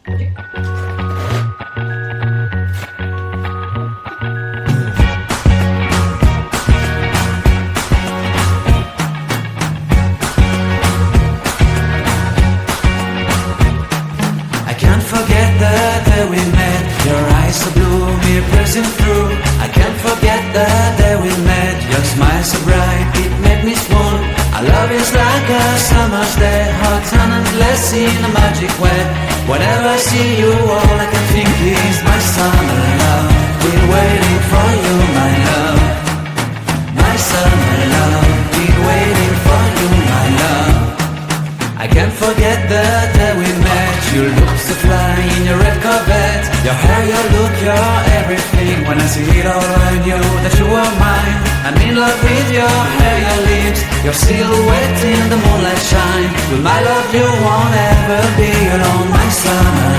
I can't forget the day we met. Your eyes so blue, me pressing through. I can't forget the day we met. Your smile so bright, it made me swoon. Our love is like a summer's day, hot and endless in a magic way. Whenever I see you, all I can think is my summer love. Been waiting for you, my love. My summer love. Been waiting for you, my love. I can't forget the day we met. You look so fly in your red Corvette. Your hair, your look, your everything. When I see it all, I knew that you were mine. I'm in love with your hair, your lips, your silhouette in the moonlight shine. With my love you won't ever be alone, my summer